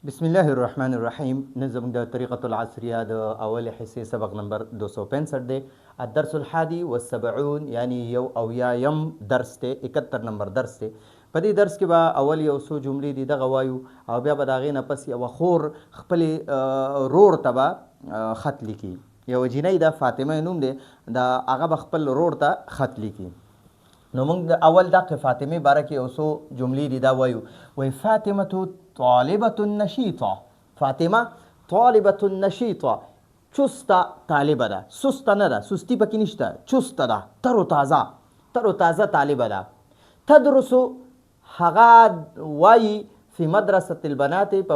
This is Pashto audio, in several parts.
بسم الله الرحمن الرحیم. نظم د طریقة العصریه د اول حصے سبق نمبر 265 دی. الدرس الحادي والسبعون یعنی یو اویایم درس دی، 71 نمبر درس دی. په دې درس کې به اول یو څو جملې دي دغه وایو او بیا به د هغې نه پس یوه خور خپلې رور ته به خط لیکي. یوه جینۍ ده، فاطمه نوم دی، د هغه به خپل رور ته خط لیکي. نو موږ د اول دغه فاطمې باره کې یو څو جملې دي دا وایو. وایي فاطمة طالبة نشیطه. فاطمه طالبة نشیطه، چسته طالبه ده، سسته نه ده، سستی پکې نشته، چسته ده، تر و تازه طالبه ده. تدرس، هغه وایي فی مدرسة البنات، په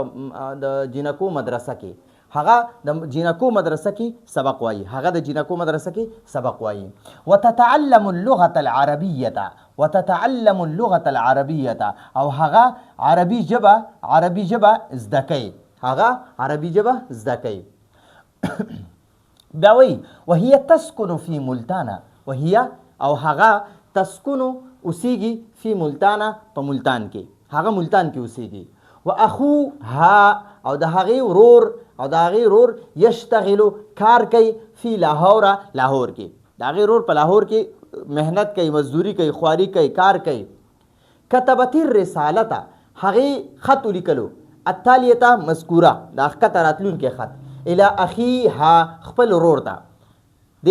د جینکو مدرسه کې، هغه د جینکو مدرسه کې سبق وایي، هغه د جینکو مدرسه کې سبق وایي. وتتعلم اللغة العربیة، وتتعلم اللغة العربیة، او هغه عربي ژبه زده کوي، هغه عربي ژبه زده کوي. بیا وایي وهي تسکن فی ملتانا، وهي او هغه تسکن اوسیږي فی ملتانا، په ملتان کې، هغه ملتان کې اوسیږي. واخوها، او د هغې ورور یشتغلو، کار کوي، فی لاهور، لاهور کې، د هغې ورور په لاهور کې محنت کوي، مزدوری کوي، خواري کوي، کار کوي. کتبت الرسالته، هغې خط ولیکلو، التالیته مذکوره، د ښکته راتلونکی خط، الی اخیها، خپل ورور ته، د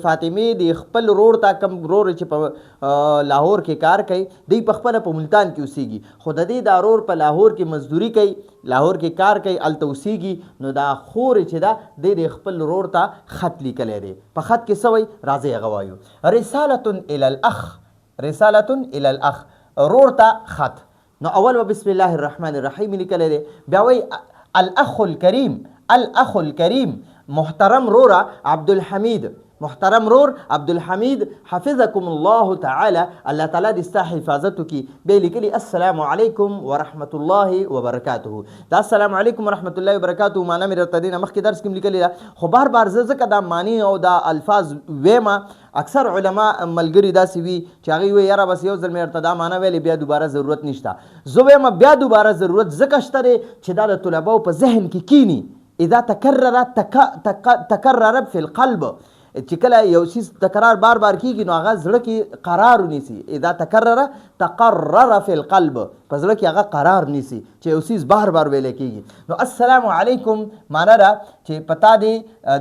فاطمې د خپل ورور ته، کوم ورور چې په لاهور کې کار کوي، دی په خپله په ملتان کې اوسیږي، خو د دې دا ورور په لاهور کې مزدوري کوي، لاهور کې کار کوي، هلته اوسیږي. نو دا خورې چې ده دی د خپل ورور ته خط لیکلی دی. په خط کې څه وایي؟ راځئ هغه وایو. رسالة الی الاخ، رسالة الی الاخ، ورور ته خط. نو اول به بسم الله الرحمن الرحیم لیکلی دی. بیا وایي الاخ الکریم، الاخ الکریم، محترم رورا عبدالحمید، محترم رور عبدالحمید، حفظکم الله تعالی، الله تعالی دې ستا حفاظت وکړي. بیا یې لیکلي السلام علیکم ورحمة الله وبرکاته. دا السلام علیکم ورحمة الله وبرکاته معنا مې درته دې نه مخکې درس کې هم لیکلې ده، خو بار بار زه ځکه دا معنی او دا الفاظ ویمه، اکثر علما ملګري داسې وي چې هغوی وایي یاره بس یو ځل مې درته دا معنی ویلې، بیا دوباره ضرورت نشته. زه وایم بیا دوباره ضرورت ځکه شته دی چې دا د طلباو په ذهن کې کینی. اذا تکرر فی القلب، چې کله یو شیز تکرار بار بار کیږي نو هغه زړه کې قرار ونیسي. اذا تکرر فی القلب، په زړه کې هغه قرار نیسي چې یو شیز بار بار ویلی کیږي. نو السلام علیکم معنا ده چې پتا دی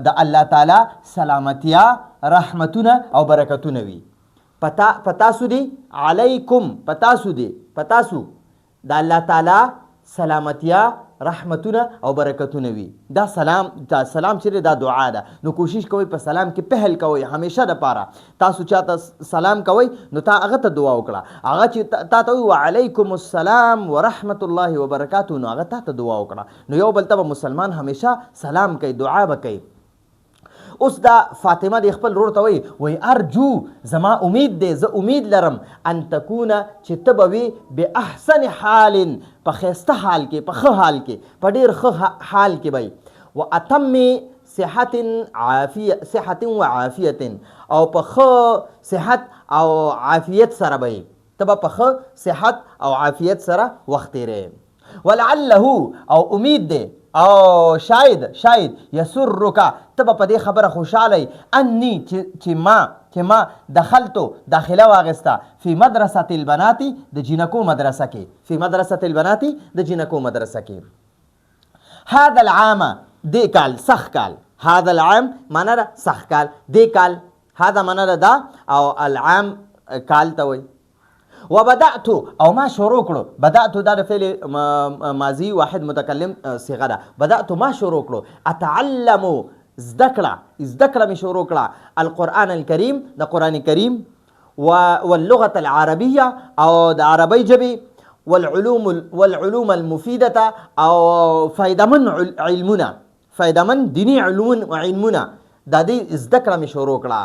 د الله تعالی سلامتیا، رحمتونه او برکتونه وي. پتاسو دی علیکم، پتاسو د الله تعالی سلامتیا، رحمتونه او برکتونه وي. دا سلام چې دا دعا ده. نو کوشش کوئ په سلام کې پهل کوئ همیشه دپاره. تاسو چاته سلام کوئ نو تا هغه ته دعا وکړه، هغه چې تا ته وایي وعلیکم السلام ورحمة الله وبرکاته، نو هغه تا ته دعا وکړه. نو یو بل ته به مسلمان همیشه سلام کوي، دعا به کوي. اوس دا فاطمه د خپل ورور ته وایي ارجو، زما امید دی، زه امید لرم، ان تکونه چې ته به وي باحسن حال، په ښایسته حال کې، په ښه حال کې، په ډېر ښه حال کې به وي. و اتم صحت و عافیت، او په ښه صحت او عافیت سره به وي، ته به په ښه صحت او عافیت سره وخت تېروې. ولعله، او امید دی او شاید یسرک، ته به په دې خبره خوشحاله انی چې ما دخلتو، داخله واغسته، فی مدرسة البنات، د جینکو مدرسه کې، فی مدرسة البنات، د جینکو مدرسه کې. هذا العام، دې کال، سخ کال، هذا العام معنا ده سخ کال، دې کال، هذا معنا ده دا، او العام کال ته وایي. وبدأت، او ما شروع کړو، بدأت دا د فعل ماضی واحد متکلم صیغه ده. بدأت ما شروع کړو، اتعلم زده کړه مې شروع کړه، القرآن الکریم، د قرآن کریم، واللغة العربیه، او د عربی ژبې، والعلوم المفیدة، او فایدمن علمونه، فایدمن دینی علمونه، دا دې زده کړه مې شروع کړه.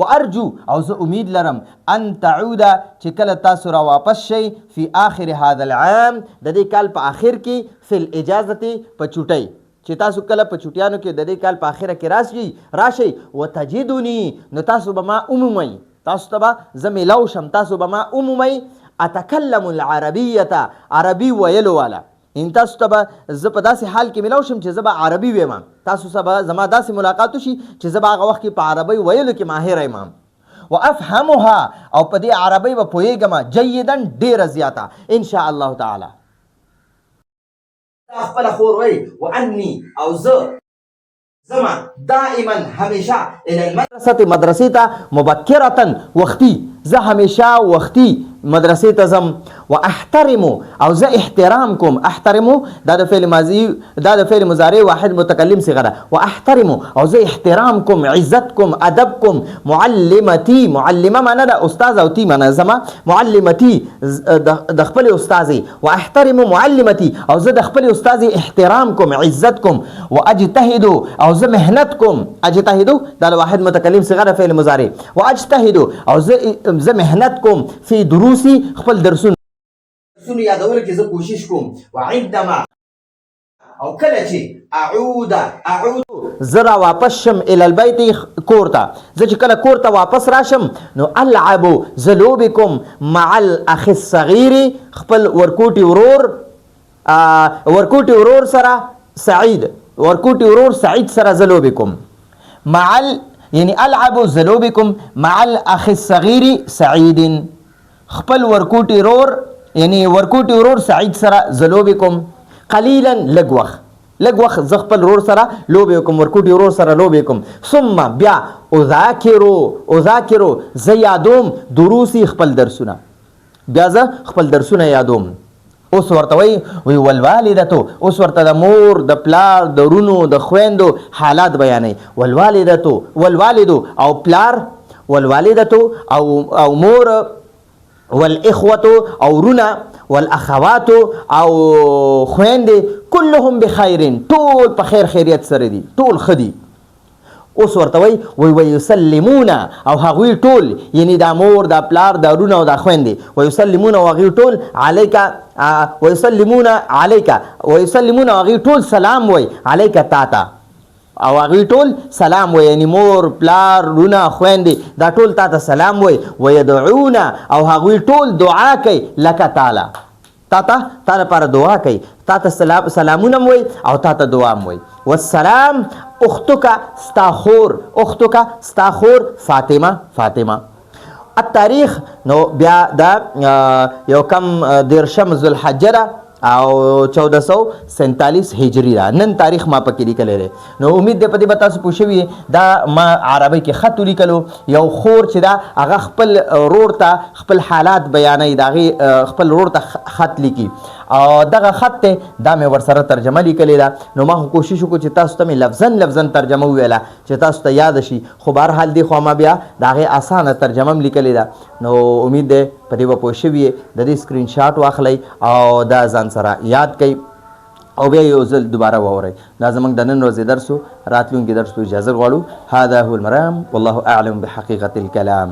وارجو، او زه امید لرم، ان تعود، چې کله تاسو را واپس شئ، فی آخر هذا العام، د دې کال په آخر کې، فی الاجازة، په چوټۍ، چې تاسو کله په چوټیانو کې د دې کال په آخره کې راشئ، وتجدونی، نو تاسو به ما عمومئ، تاسو ته به زه میلاو شم، تاسو به ما عمومئ، اتکلم العربیة، عربي ویلو والا، ان تاسو ته به زه په داسې حال کې میلاو شم چې زه به عربي ویم، تاسو سره به زما داسې ملاقات وشي چې زه به هغه وخت کې په عربۍ ویلو کې ماهر یم. وافهمها او په دې عربۍ به پوهېږم جیدا ډېره زیاته ان شاء الله تعالی. خپله خور وایي وانی او زه زما دائما همیشه الی المدرسه مدرسې ته مبکرة وختي، زه همیشه وختي مدرسې ته ځم. واحترمو او زه احترام کوم، احترمو دا د فعل ماضي دا د فعل مضارع واحد متکلم صيغه ده. واحترمو او زه احترام کوم، عزت کوم، ادب کوم. معلمتي، معلمه معنا ده استاد او تی معنا زما، معلمتي د خپل استادي. واحترمو معلمتي او زه د خپل استادي احترام کوم، عزت کوم. واجتهدو او زه مهنت کوم، اجتهدو دا د واحد متکلم صيغه ده فعل مضارع. واجتهدو او زه مهنت کوم فی دروسی خپل درسونه یادولو کې زه کوشش کوم. وعندما او کله چې اعود زه را واپس شم الی البیت کور ته، زه چې کله کور ته واپس راشم نو العبو زه لوبې کوم مع الاخ الصغیر خپل ورکوټي ورور سره سعید، ورکوټي ورور سعید سره زه لوبې کوم. یعنی العبو زه لوبې کوم مع الاخ الصغیر سعید، خپل ورکوټي ورور یعنی ورکوټي ورور سعید سره زه لوبې کوم. قلیلا لږ وخت زه خپل ورور سره لوبې کوم، ورکوټي ورور سره لوبې کوم. ثم بیا اذاکرو زه یادوم دروسی خپل درسونه، بیا زه خپل درسونه یادوم. اوس ورته وایي والوالدتو، اوس ورته د مور د پلار د رونو د خویندو حالات بیانوي. والوالدو او پلار، والوالدتو او مور، والاخوة او رونه، والاخوات او خويندې، كلهم بخير ټول په خیر خیریت سره دي، ټول ښه دي. اوس ورته وایي ويسلمون او هغوی ټول یعنی دا مور دا پلار دا رونه او دا خویندې، ويسلمون او هغوی ټول ويسلمون او هغوی ټول سلام وایي علیک تاته، او هغوی ټول سلام وایي یعنی مور پلار رونه خویندې دا ټول تا ته سلام وایي. ویدعون او هغوی ټول دعا کوي لکه تعالی، تا لپاره دعا کوي، تا ته سلامونه هم وایي او تا ته دعا هم وایي. والسلام اختک ستا خور فاطمه. التاریخ نو بیا دا یو کم دیرشم ذوالحجه ده او 1447 هجری ده، نن تاریخ ما پکې لیکلی دی. نو امید دی په دې به تاسو پوه شوي دا ما عربۍ کې خط ولیکلو. یو خور چې ده هغه خپل ورور ته خپل حالات بیانوي، د هغې خپل ورور ته خط لیکي او دغه خط دی دا مې ورسره ترجمه لیکلې ده. نو ما خو کوشش وکړو چې تاسو ته مې لفظاً ترجمه وویله چې تاسو ته یاد شي، خو بهرحال دی خو ما بیا د هغې اسانه ترجمه هم لیکلې ده. نو امید دی په دې به پوه شوي د دې سکرین شاټ واخلئ او دا ځان سره یاد کړئ او بیا یو ځل دوباره واورئ. دا زموږ د نن ورځې درس و، راتلونکي درس ته اجازه غواړو. هذا هو المرام والله اعلم بحقیقة الکلام.